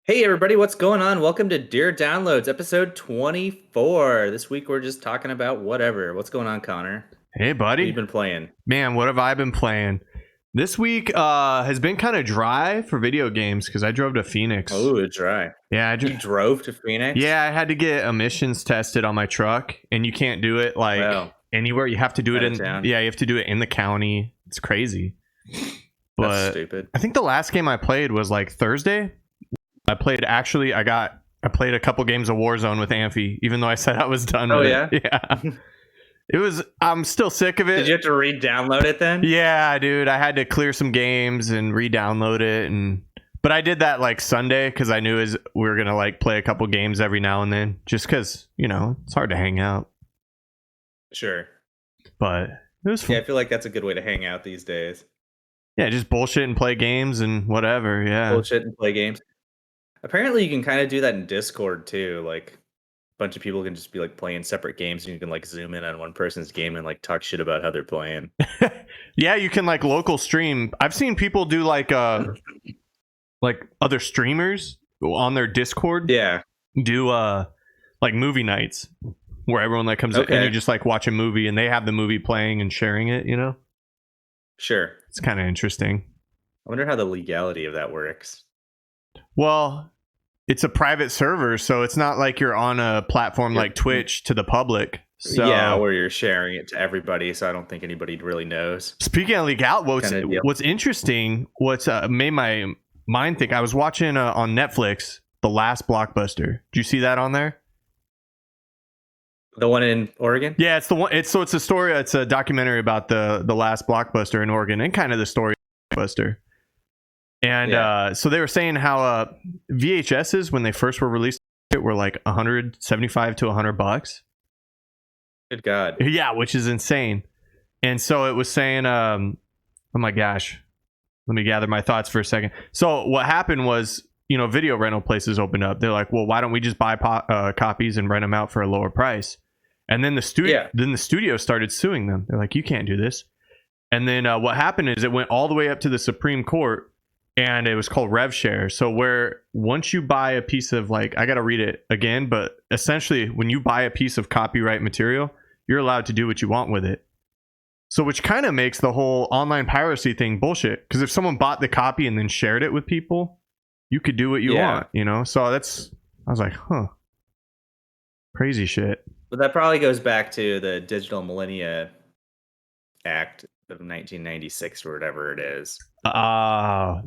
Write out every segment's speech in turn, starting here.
Hey everybody, what's going on? Welcome to Dear Downloads, episode 24. This week we're just talking about whatever. What's going on, Connor? Hey, What have you buddy. been playing? Man, what have I been playing? This week has been kind of dry for video games because I drove to Phoenix. Oh, dry. Yeah, You drove to Phoenix? yeah, I had to get emissions tested on my truck, and you can't do it like Wow, anywhere. You have to do it out of in town. yeah, you have to do it in the county. It's crazy. That's But stupid. I think the last game I played was like Thursday. I played I played a couple games of Warzone with Amphi, even though I said I was done Oh with yeah? it. Yeah. I'm still sick of it. Did you have to re-download it then? Yeah, dude, I had to clear some games and re-download it, but I did that like Sunday because I knew we were gonna like play a couple games every now and then, just because it's hard to hang out. Sure. But it was fun. Yeah, I feel like that's a good way to hang out these days. Yeah, just bullshit and play games and whatever. Yeah, Bullshit and play games. Apparently you can kind of do that in Discord too. Like a bunch of people can just be like playing separate games and you can like zoom in on one person's game and like talk shit about how they're playing. yeah, you can like local stream. I've seen people do like other streamers on their Discord Yeah. do like movie nights where everyone like comes in and you just like watch a movie and they have the movie playing and sharing it. Sure. It's kind of interesting. I wonder how the legality of that works. Well, it's a private server, so it's not like you're on a platform like Twitch to the public. So Yeah, where you're sharing it to everybody, so I don't think anybody really knows. speaking of legality, Kinda deal. what's interesting, what's made my mind think, I was watching on Netflix The Last Blockbuster. Did you see that on there? The one in Oregon? Yeah, it's the one. It's a story. It's a documentary about the last Blockbuster in Oregon and kind of the story of Blockbuster. And so they were saying how VHSs when they first were released were like 175 to $100. Good God. Yeah, which is insane. And so it was saying, oh my gosh, let me gather my thoughts for a second. So what happened was, video rental places opened up. They're like, well, why don't we just buy copies and rent them out for a lower price? And then the studio started suing them. They're like, you can't do this. And then what happened is it went all the way up to the Supreme Court, and it was called rev share. So where once you buy a piece of, like, I got to read it again, but essentially when you buy a piece of copyright material, you're allowed to do what you want with it. So which kind of makes the whole online piracy thing bullshit. Because if someone bought the copy and then shared it with people, you could do what you want, So I was like, huh. Crazy shit. But that probably goes back to the Digital Millennia Act of 1996 or whatever it is. The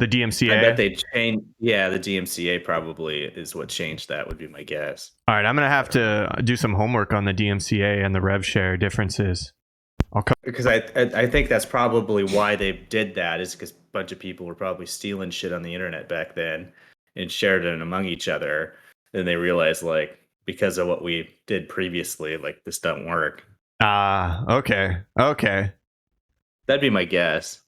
DMCA. I bet they changed. Yeah, the DMCA probably is what changed that, would be my guess. All right, I'm going to have to do some homework on the DMCA and the rev share differences. Because I think that's probably why they did that, is because a bunch of people were probably stealing shit on the internet back then and shared it among each other. Then they realized, like, because of what we did previously, like, this doesn't work. Okay. That'd be my guess.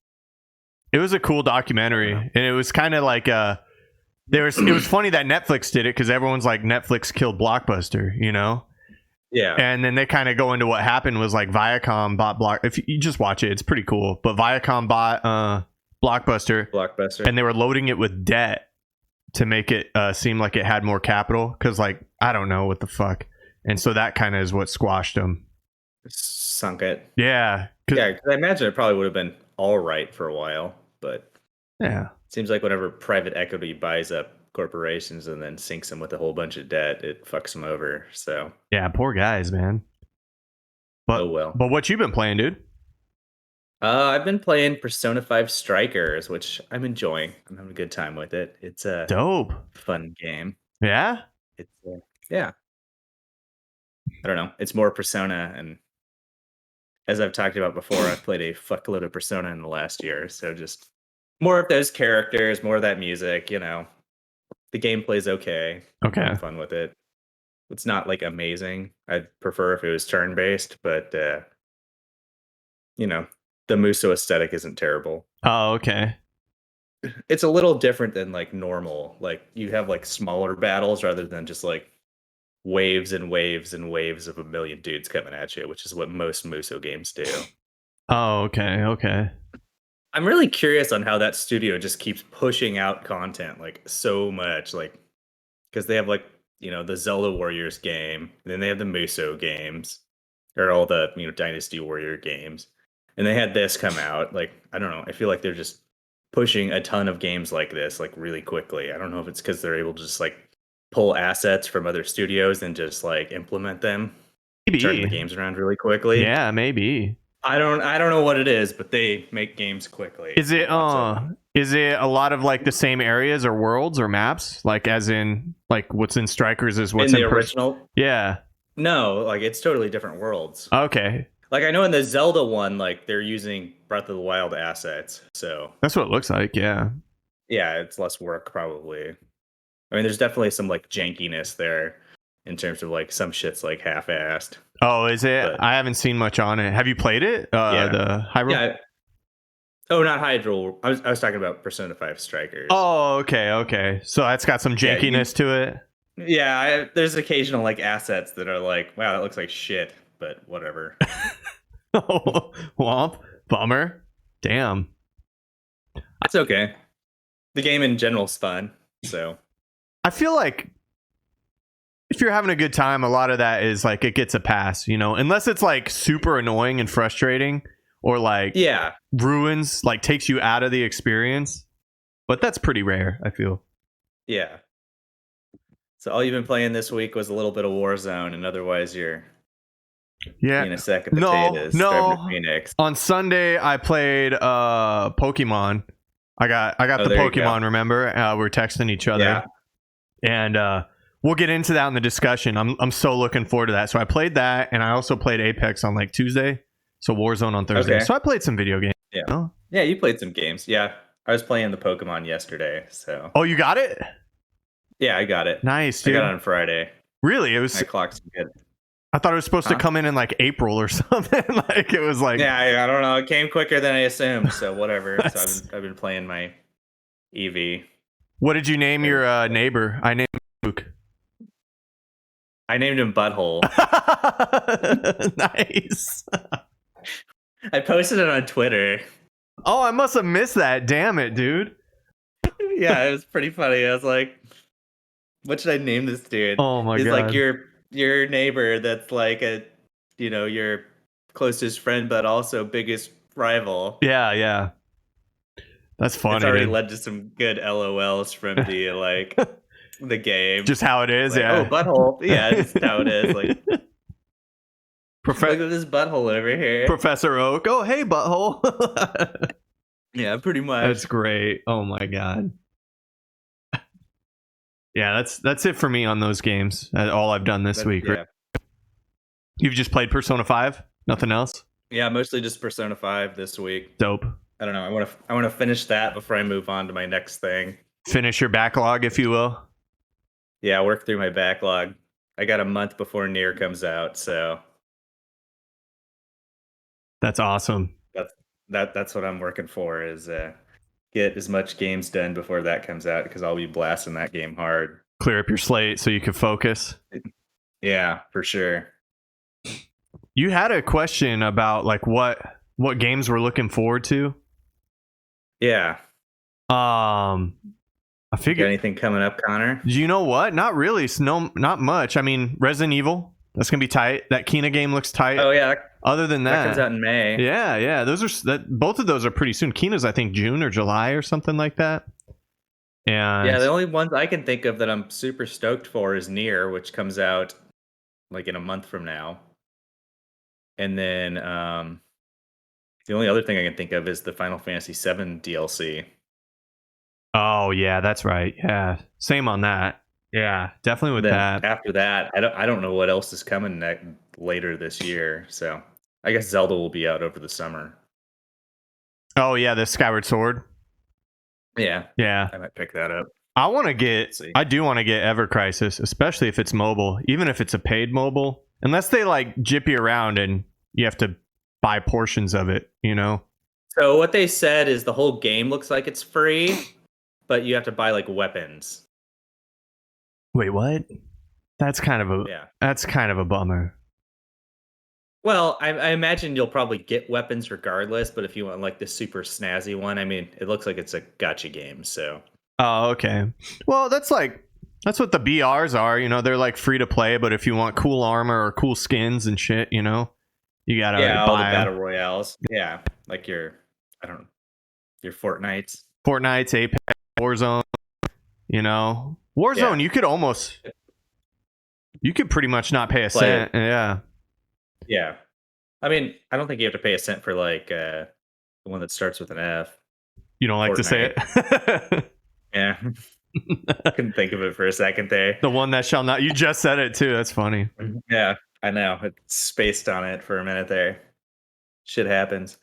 It was a cool documentary, and it was kind of like it was funny that Netflix did it because everyone's like, Netflix killed Blockbuster, Yeah. And then they kind of go into what happened was like Viacom bought if you just watch it, it's pretty cool. But Viacom bought Blockbuster, and they were loading it with debt to make it seem like it had more capital, because, like, I don't know what the fuck. And so that kind of is what squashed them. Sunk it. Yeah. Yeah, because I imagine it probably would have been all right for a while, but yeah, it seems like whenever private equity buys up corporations and then sinks them with a whole bunch of debt, it fucks them over. So yeah, poor guys, man. But oh well. But what you been playing, dude? I've been playing Persona 5 Strikers, which I'm enjoying. I'm having a good time with it. It's a dope, fun game. Yeah? It's yeah. I don't know. It's more Persona, and as I've talked about before, I've played a fuckload of Persona in the last year, so just more of those characters, more of that music, The gameplay's okay. Okay. I'm fun with it. It's not like amazing. I'd prefer if it was turn-based, but the Muso aesthetic isn't terrible. Oh, okay. It's a little different than like normal. Like, you have like smaller battles rather than just like waves and waves and waves of a million dudes coming at you, which is what most Muso games do. Oh, okay. I'm really curious on how that studio just keeps pushing out content like so much. Like, because they have like the Zelda Warriors game, and then they have the Musou games, or all the Dynasty Warrior games, and they had this come out. Like I don't know, I feel like they're just pushing a ton of games like this like really quickly. I don't know if it's because they're able to just like pull assets from other studios and just like implement them, turn the Maybe. games around really quickly. Yeah, maybe. I don't know what it is, but they make games quickly. Is it a lot of like the same areas or worlds or maps? Like as in like what's in Strikers is what's in the in original? Yeah. No, like it's totally different worlds. Okay. Like I know in the Zelda one, like they're using Breath of the Wild assets, so That's what it looks like, yeah. yeah, it's less work probably. I mean, there's definitely some like jankiness there in terms of like some shit's like half-assed. Oh, is it? But I haven't seen much on it. Have you played it? Yeah. The Hyrule? yeah. Oh, not Hydro. I was talking about Persona 5 Strikers. Oh, okay. So that's got some Yeah, jankiness to it. Yeah, there's occasional like assets that are like, wow, that looks like shit, but whatever. Womp. Bummer. Damn. It's okay. The game in general is fun, so I feel like if you're having a good time, a lot of that is like it gets a pass, unless it's like super annoying and frustrating or like yeah, ruins, like takes you out of the experience. But that's pretty rare, I feel. yeah. So all you've been playing this week was a little bit of Warzone, and otherwise you're being a sack of potatoes. No. Phoenix. On Sunday, I played Pokemon. I got the Pokemon. Remember, we're texting each other, Yeah. and we'll get into that in the discussion. I'm so looking forward to that. So I played that, and I also played Apex on like Tuesday. So Warzone on Thursday. Okay. So I played some video games. Yeah. Oh. Yeah, you played some games. Yeah, I was playing the Pokemon yesterday. So. Oh, you got it? Yeah, I got it. Nice, I dude. got it on Friday. Really? It was. My clock's good. I thought it was supposed to come in like April or something. Like it was like. Yeah, I don't know. It came quicker than I assumed. So whatever. So I've been playing my Eevee. What did you name your neighbor? I named him Luke. I named him Butthole. Nice. I posted it on Twitter. Oh, I must have missed that. Damn it, dude. Yeah, it was pretty funny. I was like, what should I name this dude? Oh my He's god. like your neighbor that's like your closest friend but also biggest rival. Yeah. That's funny. It's already dude. led to some good LOLs from the like the game. Just how it is, like, yeah. Oh, butthole. Yeah, just how it is. Like Look at this butthole over here. Professor Oak. Oh, hey, butthole. Yeah, pretty much. That's great. Oh my god. Yeah, that's it for me on those games. All I've done this week. Yeah. Right? You've just played Persona 5? Nothing else? Yeah, mostly just Persona 5 this week. Dope. I don't know. I want to finish that before I move on to my next thing. Finish your backlog, if you will. Yeah, work through my backlog. I got a month before Nier comes out, so That's awesome. That's what I'm working for is get as much games done before that comes out because I'll be blasting that game hard. Clear up your slate so you can focus. Yeah, for sure. You had a question about like what games we're looking forward to. Yeah. I Got figured. anything coming up, Connor? You know what? Not really. No, not much. I mean, Resident Evil. That's gonna be tight. That Kina game looks tight. Oh yeah, Other than that that, comes out in May. yeah. Both of those are pretty soon. Kina's I think June or July or something like that. And Yeah, the only ones I can think of that I'm super stoked for is Nier, which comes out like in a month from now. And then the only other thing I can think of is the Final Fantasy VII DLC. oh yeah, that's right. Yeah, same on that. Yeah, definitely with Then that. after that, I don't know what else is coming later this year. So I guess Zelda will be out over the summer. Oh yeah, the Skyward Sword. Yeah, Yeah, I might pick that up. I want to get. Let's see. I do want to get Ever Crisis, especially if it's mobile. Even if it's a paid mobile, unless they like jip you around and you have to buy portions of it. So what they said is the whole game looks like it's free, but you have to buy like weapons. Wait, what? That's kind of a bummer. Well, I imagine you'll probably get weapons regardless, but if you want like the super snazzy one, I mean, it looks like it's a gacha game, so Oh, okay. Well, that's like That's what the BRs are. You know, they're like free to play, but if you want cool armor or cool skins and shit, you know, you gotta all the buy 'em. battle royales. Yeah, like your Fortnites. Fortnite's, Apex, Warzone. You know, Warzone. Yeah. You could pretty much not pay a Play cent. Yeah. Yeah. I mean, I don't think you have to pay a cent for like the one that starts with an F. You don't like to say it. Yeah. Couldn't think of it for a second there. The one that shall not. You just said it too. That's funny. Yeah, I know. It spaced on it for a minute there. Shit happens.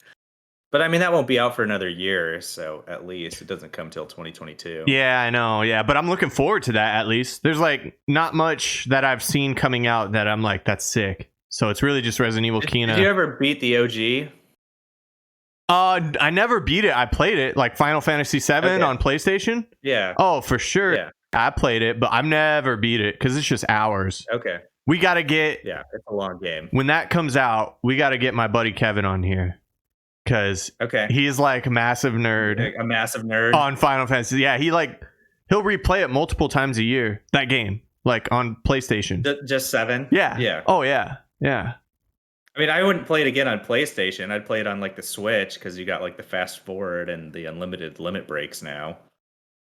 But I mean, that won't be out for another year, so at least it doesn't come till 2022. Yeah, I know. Yeah, but I'm looking forward to that at least. There's like not much that I've seen coming out that I'm like, that's sick. So it's really just Resident Evil Kena. Did you ever beat the OG? I never beat it. I played it like Final Fantasy 7 on PlayStation. Yeah. Oh, for sure. Yeah. I played it, but I've never beat it because it's just hours. Okay. We got to get... Yeah, it's a long game. When that comes out, we got to get my buddy Kevin on here. Because he's like a massive nerd. A massive nerd. On Final Fantasy. Yeah, he'll replay it multiple times a year. That game. Like on PlayStation. Just 7? Yeah. Yeah. Oh, yeah. Yeah. I mean, I wouldn't play it again on PlayStation. I'd play it on like the Switch because you got like the fast forward and the unlimited limit breaks now.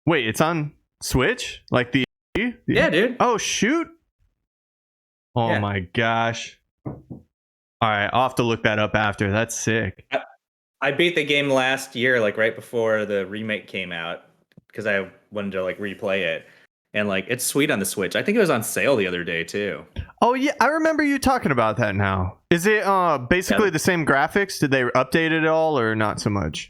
Wait, it's on Switch? Like the... Yeah, dude. Oh, shoot. Oh, my gosh. All right, I'll have to look that up after. That's sick. I beat the game last year, like right before the remake came out, because I wanted to like replay it. And like it's sweet on the Switch. I think it was on sale the other day too. Oh yeah, I remember you talking about that now. Is it basically the same graphics? Did they update it all or not so much?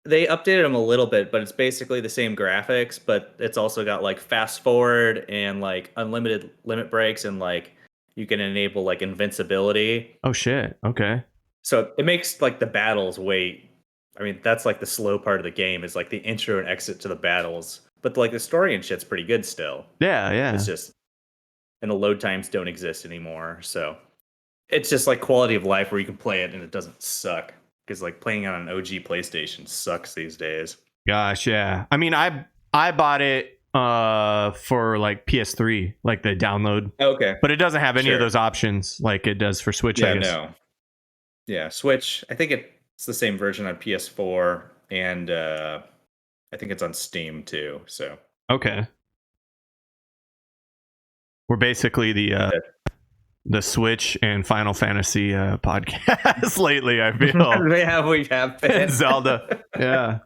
They updated them a little bit, but it's basically the same graphics, but it's also got like fast forward and like unlimited limit breaks and like you can enable like invincibility. Oh shit. Okay. So it makes like the battles I mean, that's like the slow part of the game is like the intro and exit to the battles. But like the story and shit's pretty good still. Yeah, yeah. It's just, and the load times don't exist anymore. So it's just like quality of life where you can play it and it doesn't suck. Because like playing on an OG PlayStation sucks these days. Gosh, yeah. I mean, I bought it for like PS3, like the download. Okay. But it doesn't have any of those options like it does for Switch. Yeah, I guess. no. Yeah, Switch. I think it's the same version on PS4 and I think it's on Steam too. So okay, we're basically the Switch and Final Fantasy podcast lately. I feel we have been Zelda, yeah,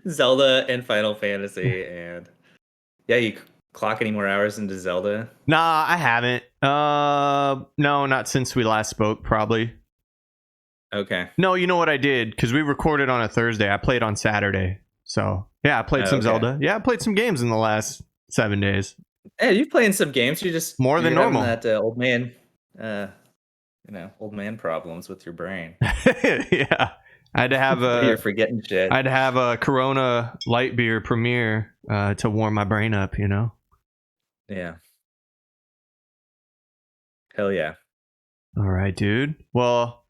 Zelda and Final Fantasy, and yeah, you clock any more hours into Zelda? Nah, I haven't. No, not since we last spoke. Probably. Okay. No, you know what I did? Because we recorded on a Thursday. I played on Saturday. So, yeah, I played some Zelda. Yeah, I played some games in the last 7 days. Hey, you playing some games. You just... More than normal. That old man... old man problems with your brain. Yeah. I had to have You're forgetting shit. I had to have a Corona light beer premiere to warm my brain up, you know? Yeah. Hell yeah. All right, dude. Well...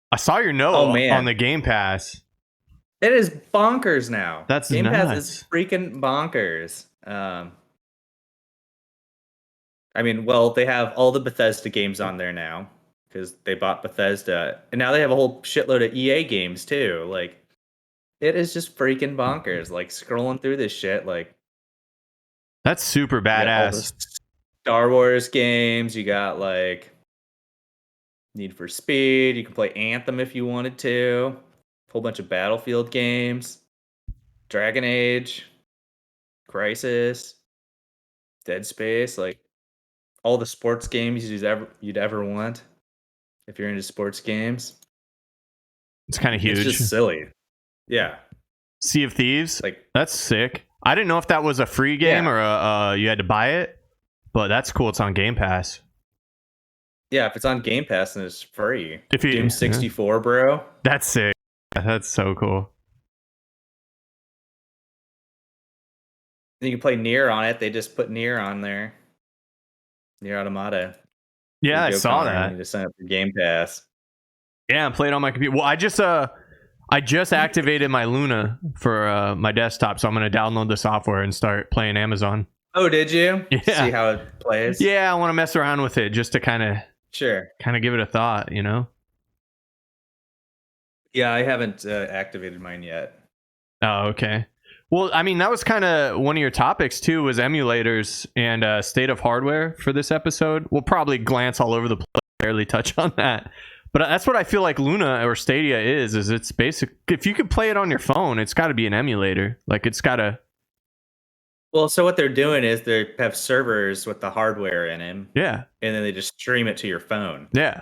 I saw your note on the Game Pass. It is bonkers now. That's Game nuts. Pass is freaking bonkers. I mean, well, they have all the Bethesda games on there now because they bought Bethesda, and now they have a whole shitload of EA games too. Like, it is just freaking bonkers. Like scrolling through this shit, like that's super badass. Star Wars games. You got like Need for Speed. You can play Anthem if you wanted to. A whole bunch of Battlefield games. Dragon Age. Crisis. Dead Space. Like all the sports games you'd ever want if you're into sports games. It's kind of huge. It's just silly. Yeah. Sea of Thieves. Like that's sick. I didn't know if that was a free game or you had to buy it, but that's cool. It's on Game Pass. Yeah, if it's on Game Pass, then it's free. If you, Doom 64, bro. That's sick. That's so cool. You can play Nier on it. They just put Nier on there. Nier Automata. Yeah, I saw that. You need to sign up for Game Pass. Yeah, I played on my computer. Well, I just activated my Luna for my desktop, so I'm gonna download the software and start playing Amazon. Oh, did you? Yeah. See how it plays? Yeah, I want to mess around with it just to kind of Sure. give it a thought, you know? Yeah, I haven't activated mine yet. Oh, okay. Well, I mean, that was kind of one of your topics too, was emulators and state of hardware for this episode. We'll probably glance all over the place, barely touch on that. But that's what I feel like Luna or Stadia is it's basic. If you could play it on your phone, it's got to be an emulator. Like it's got to. Well, so what they're doing is they have servers with the hardware in them. Yeah. And then they just stream it to your phone. Yeah.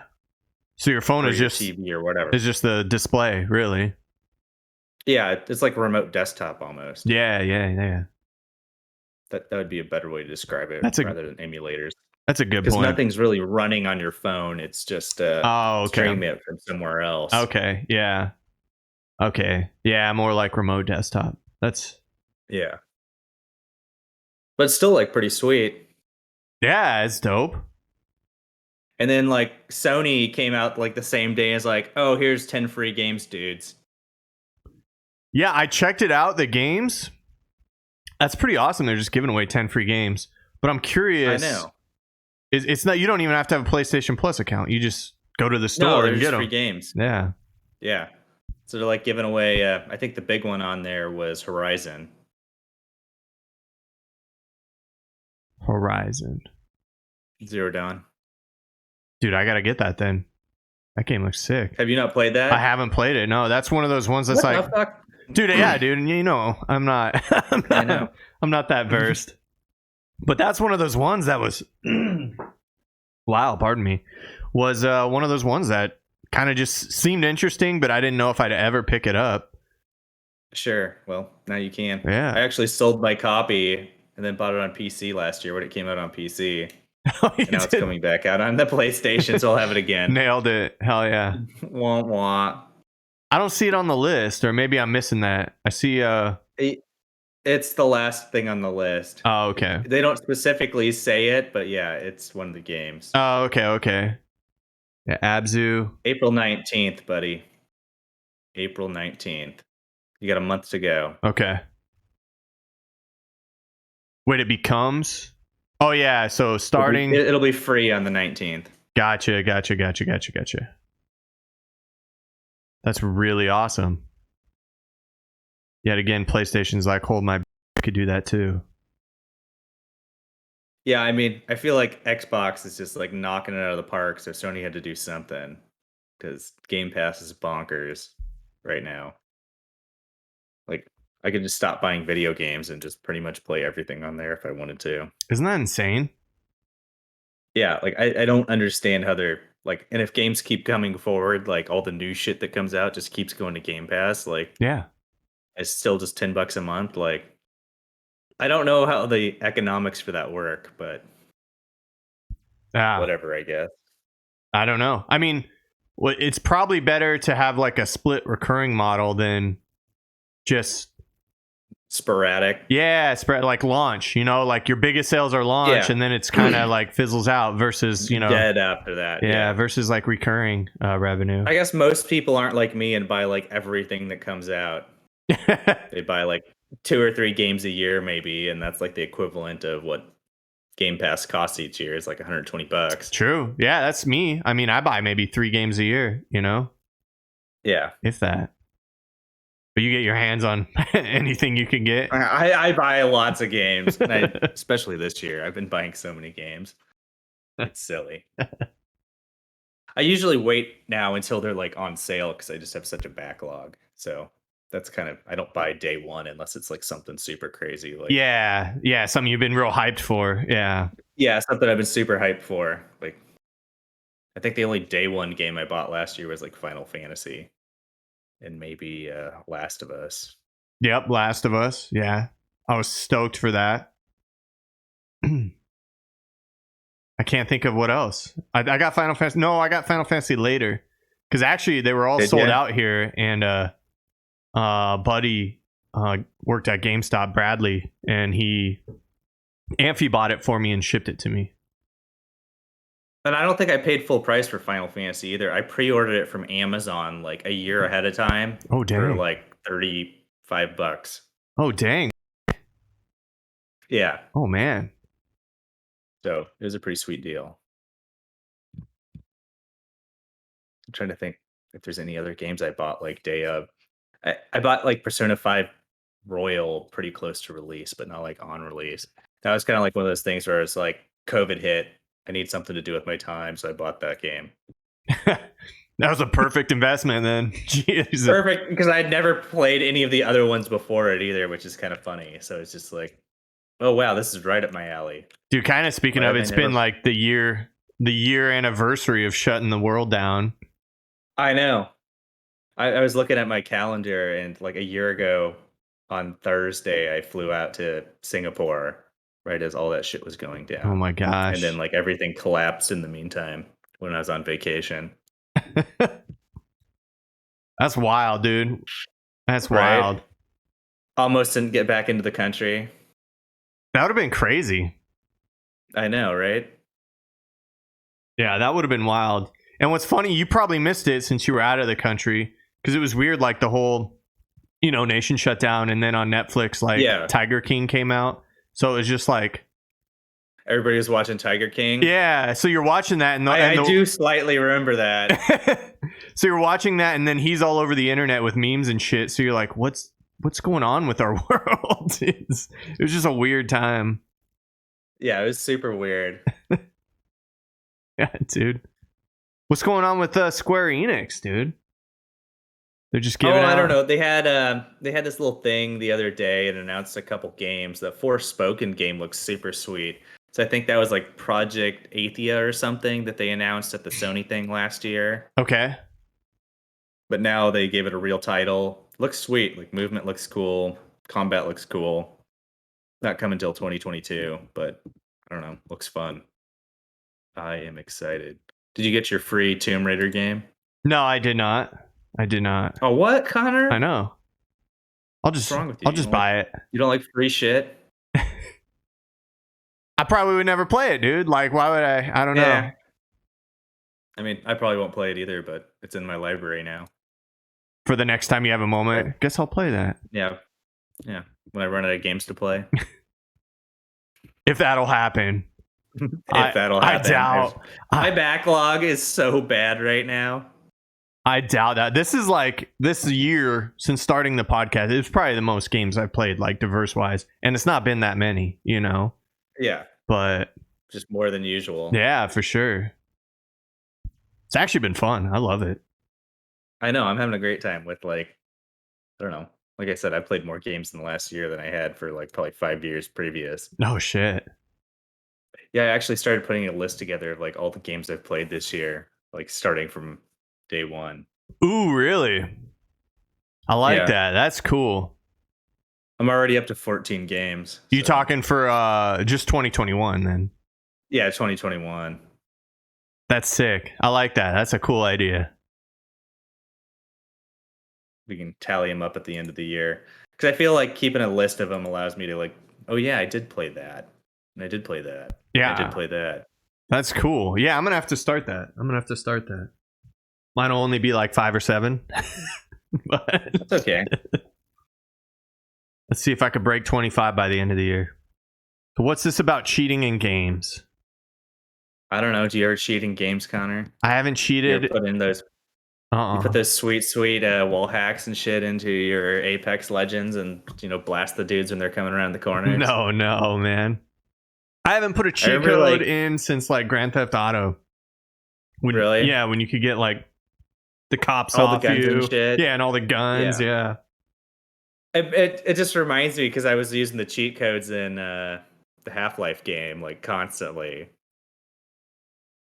So your phone or is your just TV or whatever. is just the display, really. Yeah, it's like a remote desktop almost. Yeah. That would be a better way to describe it rather than emulators. That's a good point. Because nothing's really running on your phone. It's just streaming it from somewhere else. Okay, yeah. Okay. Yeah, more like remote desktop. That's yeah. But still like pretty sweet. Yeah, it's dope. And then like Sony came out like the same day as like, oh, here's 10 free games, dudes. Yeah, I checked it out, the games. That's pretty awesome. They're just giving away 10 free games. But I'm curious. I know. It's not, you don't even have to have a PlayStation Plus account. You just go to the store and get them. Free games. Yeah. Yeah. So they're like giving away, I think the big one on there was Horizon. Zero Dawn. Dude, I gotta get that then. That game looks sick. Have you not played that? I haven't played it. No, that's one of those ones that's what like, the fuck? dude, yeah, dude. You know, I'm not that versed. But that's one of those ones that was, wow, pardon me, was one of those ones that kind of just seemed interesting, but I didn't know if I'd ever pick it up. Sure. Well, now you can. Yeah. I actually sold my copy and then bought it on PC last year when it came out on PC. And now it's coming back out on the PlayStation, so I'll have it again. Nailed it. Hell yeah. Wah, wah. I don't see it on the list, or maybe I'm missing that. I see it's the last thing on the list. Oh, okay. They don't specifically say it, but yeah, it's one of the games. Oh, okay. Yeah, Abzu. April 19th, buddy. April 19th. You got a month to go. Okay. Wait, it becomes? Oh, yeah, so starting... It'll be free on the 19th. Gotcha. That's really awesome. Yet again, PlayStation's like, hold my... I could do that too. Yeah, I mean, I feel like Xbox is just like knocking it out of the park, so Sony had to do something. Because Game Pass is bonkers right now. Like, I could just stop buying video games and just pretty much play everything on there if I wanted to. Isn't that insane? Yeah, like, I don't understand how they're... Like, and if games keep coming forward, like, all the new shit that comes out just keeps going to Game Pass, like... Yeah. It's still just $10 a month, like... I don't know how the economics for that work, but... whatever, I guess. I don't know. I mean, it's probably better to have, like, a split recurring model than just... sporadic. Yeah, like launch, you know, like your biggest sales are launch, and then it's kind of like fizzles out versus, you know, dead after that. Yeah, versus like recurring revenue. I guess most people aren't like me and buy like everything that comes out. They buy like 2 or 3 games a year maybe, and that's like the equivalent of what Game Pass costs each year. Is like $120. True. Yeah, that's me. I mean, I buy maybe 3 games a year, you know? Yeah. If that. But you get your hands on anything you can get. I buy lots of games, especially this year. I've been buying so many games. It's silly. I usually wait now until they're like on sale because I just have such a backlog. So that's kind of, I don't buy day one unless it's like something super crazy. Like yeah, something you've been real hyped for. Yeah, something I've been super hyped for. Like, I think the only day one game I bought last year was like Final Fantasy. And maybe Last of Us. Yep, Last of Us. Yeah, I was stoked for that. I can't think of what else. I got Final Fantasy. No, I got Final Fantasy later because actually they were all sold out here. And buddy worked at GameStop, Bradley, and Amphi bought it for me and shipped it to me. And I don't think I paid full price for Final Fantasy either. I pre-ordered it from Amazon like a year ahead of time. Oh, dang. For like $35. Oh, dang. Yeah. Oh man. So it was a pretty sweet deal. I'm trying to think if there's any other games I bought like day of. I bought like Persona 5 Royal pretty close to release, but not like on release. That was kind of like one of those things where it's like COVID hit. I need something to do with my time, so I bought that game. That was a perfect investment then. Jeez. Perfect, because I'd never played any of the other ones before it either, which is kind of funny. So it's just like, oh wow, this is right up my alley. Dude, kind of speaking Why of, have I it's never? been like the year anniversary of shutting the world down. I know. I was looking at my calendar, and like a year ago on Thursday, I flew out to Singapore right as all that shit was going Oh down. my And then gosh. like everything collapsed in the meantime when I was on vacation. That's wild, dude. That's Right? wild. Almost didn't get back into the country. That would have been crazy. I know, right? Yeah, that would have been wild. And what's funny, you probably missed it since you were out of the country because it was weird, like the whole, nation shut down, and then on Netflix, like Yeah. Tiger King came out. So it was just like, Everybody was watching Tiger King. yeah. So you're watching that, and I do slightly remember that. so you're watching that, and then he's all over the internet with memes and shit. So you're like, what's going on with our world? It was just a weird time. Yeah, it was super weird. Yeah, dude. What's going on with Square Enix, dude? They're just giving out. I don't know. They had this little thing the other day and announced a couple games. The Forspoken game looks super sweet. So I think that was like Project Athia or something that they announced at the Sony thing last year. Okay. But now they gave it a real title. Looks sweet. Like movement looks cool. Combat looks cool. Not coming until 2022, but I don't know. Looks fun. I am excited. Did you get your free Tomb Raider game? No, I did not. Oh, what, Connor? I know. What's wrong with you? I'll just buy it. You don't like free shit? I probably would never play it, dude. Like, why would I? I don't know. I mean, I probably won't play it either, but it's in my library now. For the next time you have a moment, Right. guess I'll play that. Yeah. When I run out of games to play. If that'll happen. That'll I happen. doubt. My backlog is so bad right now. I doubt that. This is like this year since starting the podcast. It's probably the most games I've played, like diverse wise, and it's not been that many, Yeah. But Just more than usual. yeah, for sure. It's actually been fun. I love it. I know. I'm having a great time with I don't know. Like I said, I played more games in the last year than I had for like probably 5 years previous. No shit. Yeah, I actually started putting a list together of like all the games I've played this year, like starting from day one. Ooh, really? I like Yeah. that. That's cool. I'm already up to 14 games. You so- talking for just 2021 then? Yeah, 2021. That's sick. I like that. That's a cool idea. We can tally them up at the end of the year. Because I feel like keeping a list of them allows me to like, oh yeah, I did play that. And I did play that. Yeah. I did play that. That's cool. Yeah, I'm gonna have to start that. Mine will only be like 5 or 7. But That's okay. let's see if I could break 25 by the end of the year. So what's this about cheating in games? I don't know. Do you ever cheat in games, Connor? I haven't You ever cheated. put in those You Uh-uh. put those sweet wall hacks and shit into your Apex Legends and blast the dudes when they're coming around the corners. No, man. I haven't put a cheat remember, code like- in since like Grand Theft Auto. Really? Yeah, when you could get like the cops All the off guns you. and shit. Yeah, and all the guns. Yeah. It just reminds me because I was using the cheat codes in the Half-Life game like constantly.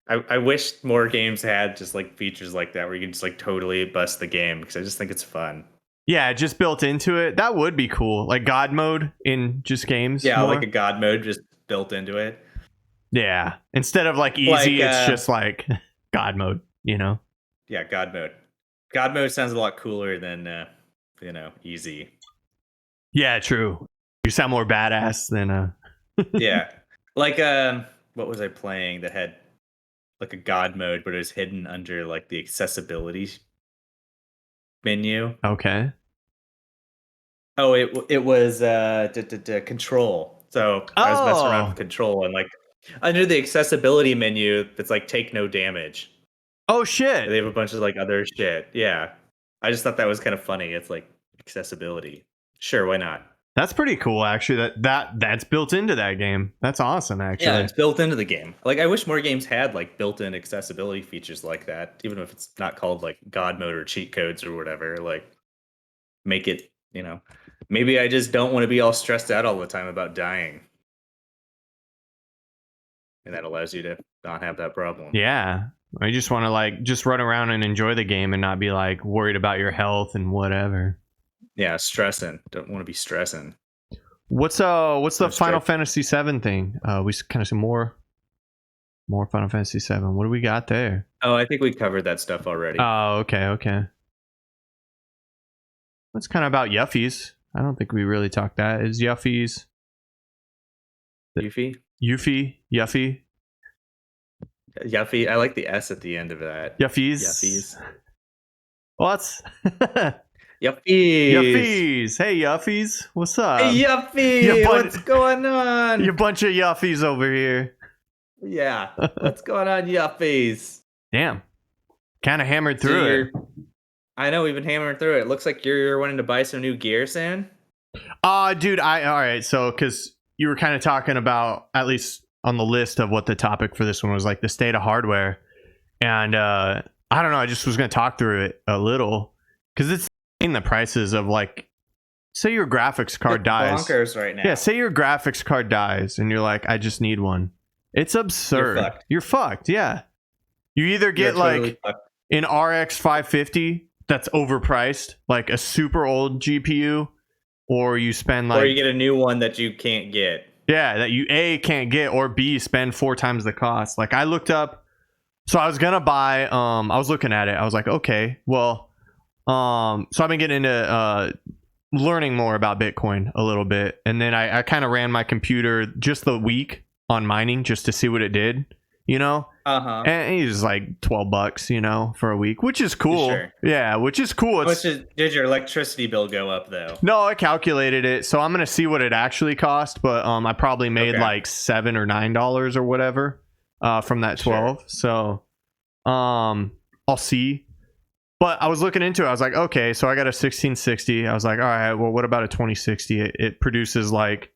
I wish more games had just like features like that where you can just like totally bust the game because I just think it's fun. Yeah, just built into it. That would be cool. Like God mode in just games. Yeah, more. like a God mode just built into it. Yeah. Instead of like easy, Like, it's just like God mode, Yeah, God mode. God mode sounds a lot cooler than easy. Yeah, true. You sound more badass than Yeah. Like what was I playing that had like a God mode but it was hidden under like the accessibility menu? Okay. Oh, it was Control. So I was messing around Oh. with control and like under the accessibility menu, it's like take no damage. Oh shit. They have a bunch of like other shit. Yeah. I just thought that was kind of funny. It's like accessibility. Sure, why not? That's pretty cool, actually. That's built into that game. That's awesome, Yeah, actually. it's built into the game. Like I wish more games had like built-in accessibility features like that, even if it's not called like God mode or cheat codes or whatever. Like make it, maybe I just don't want to be all stressed out all the time about dying. And that allows you to not have that problem. Yeah. I just want to like just run around and enjoy the game and not be like worried about your health and whatever. Yeah, stressing. Don't want to be stressing. What's the That's Final true. Fantasy 7 thing? We kind of some more Final Fantasy 7. What do we got there? Oh, I think we covered that stuff already. Oh, okay. That's kind of about Yuffies. I don't think we really talked that. Is Yuffies Yuffie? Yuffie? Yuffie. I like the S at the end of that. Yuffies. Yuffies. What's Yuffies. Yuffies? Hey Yuffies, what's up? Hey, Yuffie. What's going on? You bunch of Yuffies over here. Yeah. What's going on, Yuffies? Damn. Kind of hammered through it. I know we've been hammering through it. Looks like you're wanting to buy some new gear, San. Dude, all right. So, because you were kind of talking about, at least on the list of what the topic for this one was, like the state of hardware, and I don't know. I just was going to talk through it a little because it's in the prices of like, say your graphics card dies. Bonkers right now. Yeah, say your graphics card dies, and you're like, I just need one. It's absurd. You're fucked. Yeah. You either get like an RX 550 that's overpriced, like a super old GPU, or you spend like, or you get a new one that you can't get. Yeah, that you A can't get, or B spend 4 times the cost. Like I looked up, so I was gonna buy. I was looking at it. I was like, okay, well, so I've been getting into learning more about Bitcoin a little bit, and then I kind of ran my computer just the week on mining just to see what it did. And it was like $12, for a week, which is cool. Sure. Yeah, which is cool. How much did your electricity bill go up though? No, I calculated it, so I'm gonna see what it actually cost. But I probably made like $7 or $9 or whatever from that 12. Sure. So I'll see. But I was looking into it. I was like, okay, so I got a 1660. I was like, all right, well, what about a 2060? It produces like,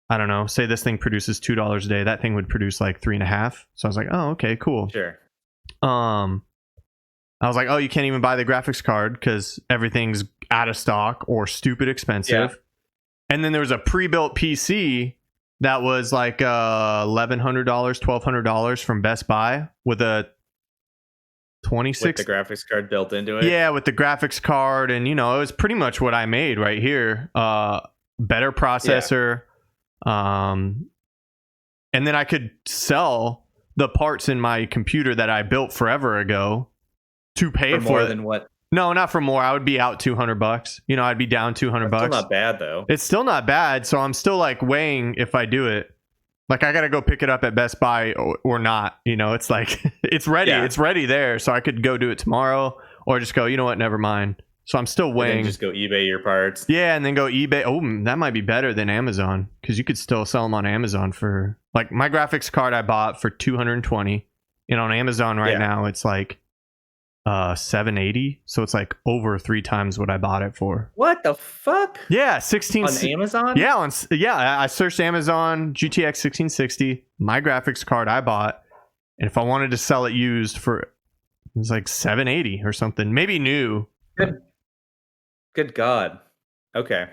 I don't know, say this thing produces $2 a day. That thing would produce like 3.5. So I was like, oh, okay, cool. Sure. I was like, oh, you can't even buy the graphics card because everything's out of stock or stupid expensive. Yeah. And then there was a pre-built PC that was like $1,100, $1,200 from Best Buy with a 26 with the graphics card built into it. Yeah, with the graphics card, and it was pretty much what I made right here. Better processor. Yeah. And then I could sell the parts in my computer that I built forever ago to pay for more it. Than what? No, not for more. I would be out $200. I'd be down $200. Still not bad though. It's still not bad. So I'm still like weighing if I do it. Like I gotta go pick it up at Best Buy or not. It's like it's ready. Yeah. It's ready there. So I could go do it tomorrow or just go. You know what? Never mind. So I'm still weighing. Just go eBay your parts. Yeah, and then go eBay. Oh, that might be better than Amazon because you could still sell them on Amazon for like my graphics card I bought for $220, and on Amazon right now it's like $780. So it's like over 3 times what I bought it for. What the fuck? Yeah, 16 on Amazon. Yeah, I searched Amazon GTX 1660, my graphics card I bought, and if I wanted to sell it used for, it was like $780 or something, maybe new. Good God. Okay.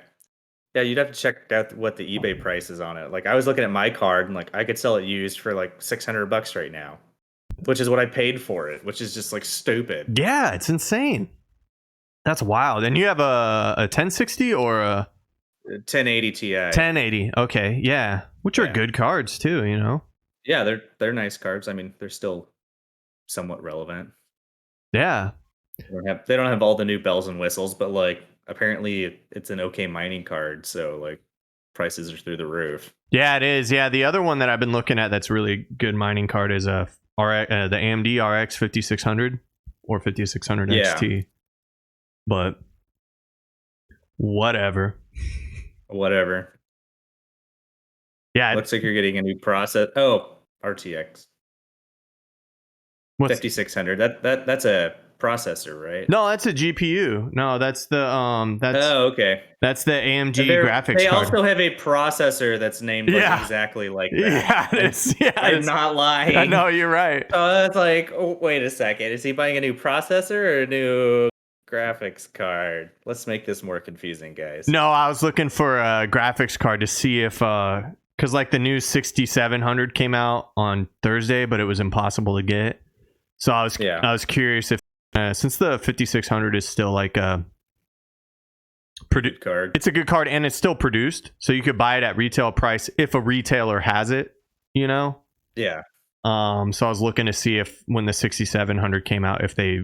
Yeah, you'd have to check out what the eBay price is on it. Like I was looking at my card and like I could sell it used for like $600 right now, which is what I paid for it, which is just like stupid. Yeah, it's insane. That's wild. And you have a 1060 or a 1080 Ti. 1080. Okay, yeah. Which are good cards too, Yeah, they're nice cards. I mean, they're still somewhat relevant. Yeah. They don't have all the new bells and whistles, but like apparently it's an okay mining card, so like prices are through the roof. Yeah, it is. Yeah, the other one that I've been looking at that's really good mining card is the AMD RX 5600 or 5600 XT. But whatever. Yeah. Looks like you're getting a new process. Oh, RTX What's 5600. That's a processor, right? no? That's a GPU. No, that's the Oh, okay. that's the AMD They graphics card. also have a processor that's named like Yeah. exactly like that. Yeah, I'm not lying. I know, you're right. So it's like, oh, wait a second. Is he buying a new processor or a new graphics card? Let's make this more confusing, guys. No, I was looking for a graphics card to see if because like the new 6700 came out on Thursday, but it was impossible to get. So I was curious if since the 5600 is still like a Good card. it's a good card and it's still produced, so you could buy it at retail price if a retailer has it, you know. Yeah. So I was looking to see if when the 6700 came out, if they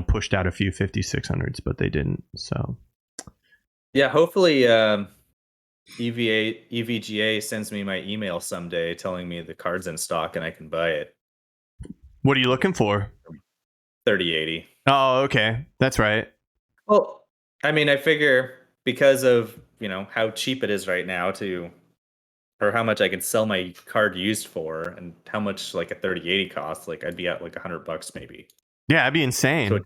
pushed out a few 5600s, but they didn't. So Yeah, hopefully EVGA sends me my email someday telling me the card's in stock and I can buy it. what are you looking for? 3080. Oh, okay, that's right. Well, I mean, I figure because of, how cheap it is right now or how much I can sell my card used for and how much like a 3080 costs, like I'd be at like $100 maybe. Yeah, that'd be insane. So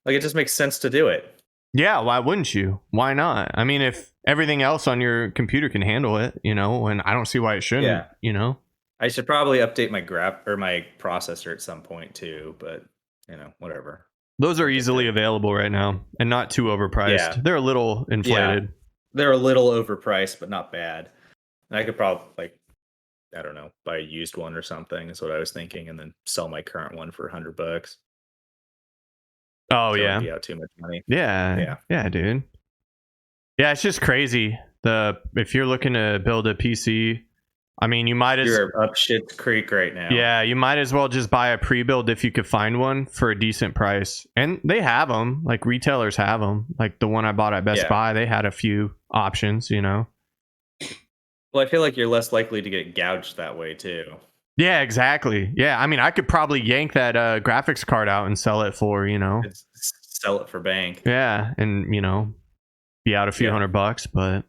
it just makes sense to do it. Yeah, why wouldn't you? Why not? I mean, if everything else on your computer can handle it, and I don't see why it shouldn't, I should probably update my my processor at some point too, but whatever. Those are easily available right now and not too overpriced. Yeah. They're a little inflated. Yeah. They're a little overpriced, but not bad. And I could probably I don't know, buy a used one or something is what I was thinking, and then sell my current one for $100. Oh, So yeah. it'd be out too much money. Yeah, dude. Yeah, it's just crazy. If you're looking to build a PC, I mean, you're up shit's creek right now. Yeah, you might as well just buy a pre-build if you could find one for a decent price. And they have them, like retailers have them. Like the one I bought at Best Buy, they had a few options, Well, I feel like you're less likely to get gouged that way too. Yeah, exactly. Yeah, I mean, I could probably yank that graphics card out and sell it for, Sell it for bank. Yeah, and be out a few $100, but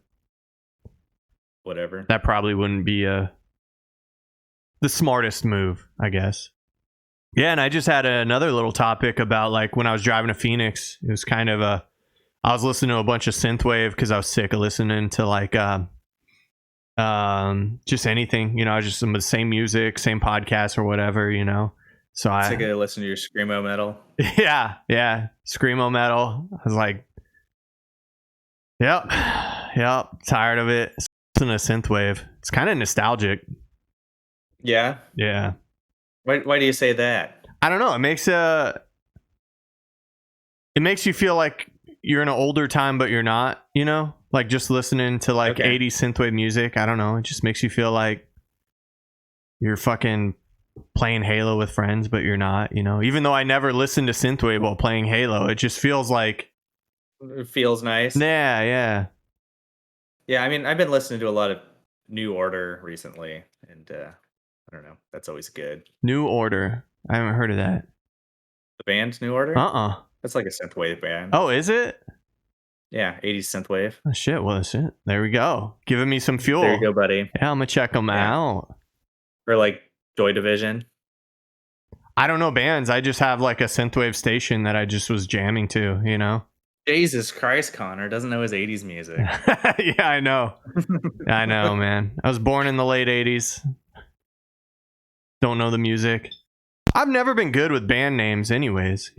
whatever. That probably wouldn't be the smartest move, I guess. Yeah, and I just had another little topic about like when I was driving to Phoenix. It was kind of I was listening to a bunch of synthwave because I was sick of listening to like just anything, just some of the same music, same podcast or whatever, So I think I listen to your screamo metal. Yeah, screamo metal. I was like, yep, tired of it. Listen to synthwave. It's kind of nostalgic. Yeah. Why do you say that? I don't know. It makes you feel like you're in an older time, but you're not. Like just listening to like 80s synthwave music. I don't know. It just makes you feel like you're fucking playing Halo with friends, but you're not. Even though I never listened to synthwave while playing Halo, it just feels like it feels nice. Yeah. Yeah, I mean, I've been listening to a lot of New Order recently, and I don't know. That's always good. New Order. I haven't heard of that. The band New Order? That's like a synthwave band. Oh, is it? Yeah, 80s synthwave. Oh, shit. Well, that's it. There we go. Giving me some fuel. There you go, buddy. Yeah, I'm going to check them out. Or like Joy Division. I don't know bands. I just have like a synthwave station that I just was jamming to, Jesus Christ, Connor doesn't know his 80s music. Yeah, I know. I know, man. I was born in the late 80s. Don't know the music. I've never been good with band names anyways,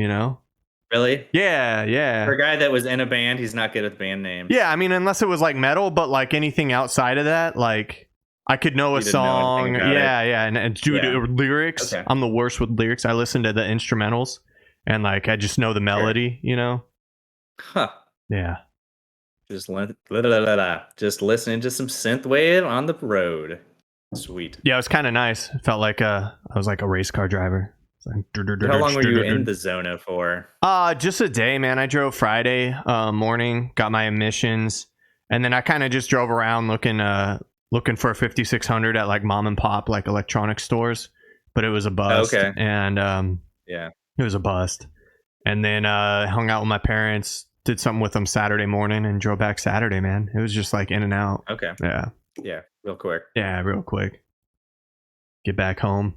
Really? Yeah. For a guy that was in a band, he's not good with band names. Yeah, I mean, unless it was like metal, but like anything outside of that, like I could know a song. Yeah. And dude, lyrics. Okay. I'm the worst with lyrics. I listen to the instrumentals and like I just know the melody, Huh. Yeah. Just listening to some synthwave on the road. Sweet. Yeah, it was kind of nice. It felt like I was like a race car driver. Like, how long were you in the Zona for? Just a day, man. I drove Friday morning, got my emissions, and then I kind of just drove around looking for a 5600 at like mom and pop like electronic stores, but it was a bust. Okay. And it was a bust. And then hung out with my parents, did something with them Saturday morning, and drove back Saturday, man. It was just like in and out. Okay. Yeah. Yeah, real quick. Yeah, real quick. Get back home.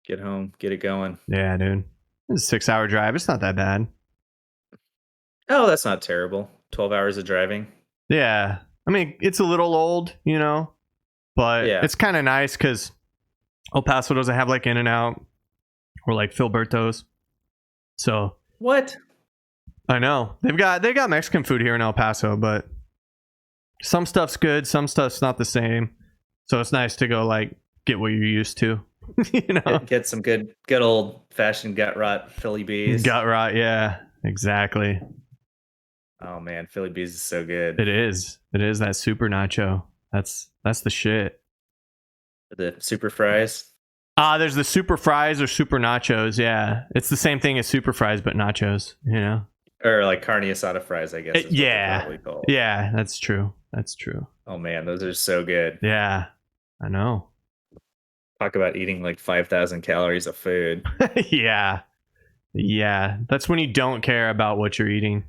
Get home, get it going. Yeah, dude. It's a 6-hour drive. It's not that bad. Oh, that's not terrible. 12 hours of driving. Yeah. I mean, it's a little old, you know, but Yeah. it's kind of nice because El Paso doesn't have like In-N-Out or like Filberto's. So What? I know they got Mexican food here in El Paso, but some stuff's good, some stuff's not the same. So it's nice to go like get what you're used to, you know. Get some good old fashioned gut rot Philly bees. Gut rot, yeah, exactly. Oh man, Philly bees is so good. It is that super nacho. That's the shit. The super fries. There's the super fries or super nachos. Yeah, it's the same thing as super fries, but nachos. You know, Or like carne asada fries, I guess. Is what they're yeah, probably called. yeah, that's true. That's true. Oh man, those are so good. Yeah, I know. Talk about eating like 5,000 calories of food. Yeah, yeah. That's when you don't care about what you're eating.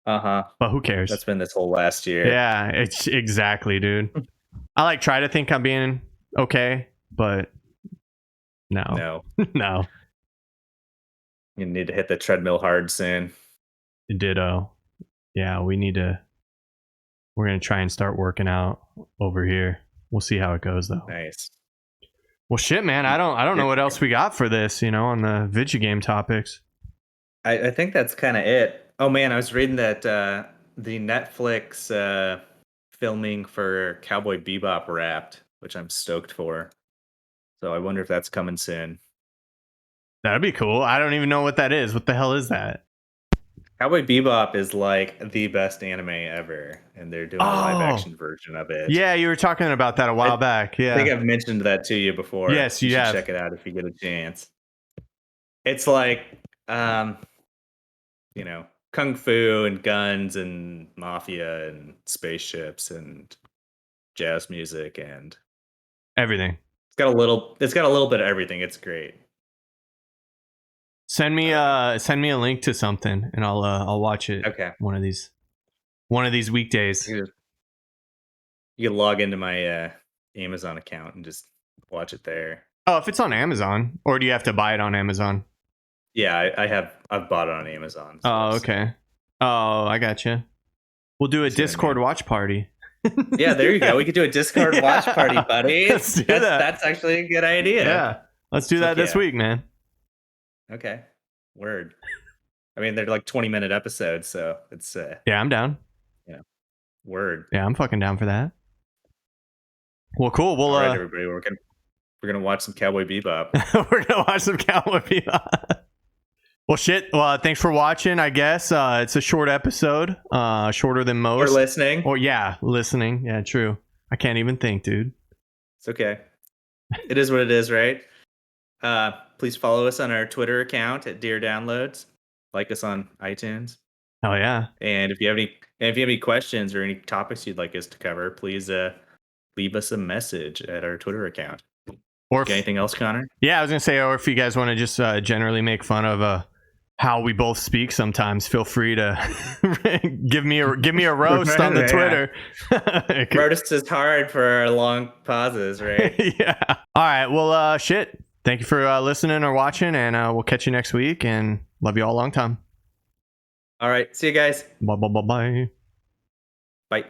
But who cares? That's been this whole last year. Yeah, it's exactly, dude. I like try to think I'm being okay, but no, no. You need to hit the treadmill hard soon. Ditto. Yeah, we're gonna try and start working out over here. We'll see how it goes though. Nice. Well, shit, man. I don't know what else we got for this. You know, on the video game topics. I think that's kind of it. Oh man, I was reading that the Netflix filming for Cowboy Bebop wrapped, which I'm stoked for. So I wonder if that's coming soon. That'd be cool. I don't even know what that is. What the hell is that? Cowboy Bebop is like the best anime ever, and they're doing a live action version of it. Yeah, you were talking about that a while back. Yeah, I think I've mentioned that to you before. Yes, you should have. check it out if you get a chance. It's like, you know, kung fu and guns and mafia and spaceships and jazz music, and everything. It's got a little bit of everything. It's great. Send me a link to something and I'll watch it. Okay. One of these weekdays. You can log into my Amazon account and just watch it there. Oh, if it's on Amazon, or do you have to buy it on Amazon? Yeah, I've bought it on Amazon. So oh, okay. Oh, I gotcha. We'll do a Discord watch party. Yeah, there you go. We could do a Discord watch party, buddy. Let's do that. That's actually a good idea. Yeah, let's do that this week, man. Okay. Word. I mean, they're like 20-minute episodes, so it's yeah, I'm down. Yeah. Word. Yeah, I'm fucking down for that. Well, cool. Well, all right, everybody, we're gonna watch some Cowboy Bebop. We're gonna watch some Cowboy Bebop. Well, shit. Well, thanks for watching. I guess it's a short episode, shorter than most. Or listening. Oh yeah, listening. Yeah, true. I can't even think, dude. It's okay. It is what it is, right? Please follow us on our Twitter account at Dear Downloads. Like us on iTunes. Oh yeah. And if you have any questions or any topics you'd like us to cover, please leave us a message at our Twitter account. Or anything else, Connor? Yeah, I was gonna say, or if you guys want to just generally make fun of how we both speak sometimes, feel free to give me a roast on the Twitter. Roast is hard for our long pauses, right? Yeah. All right. Well, shit. Thank you for listening or watching, and we'll catch you next week. And love you all a long time. All right. See you guys. Bye. Bye.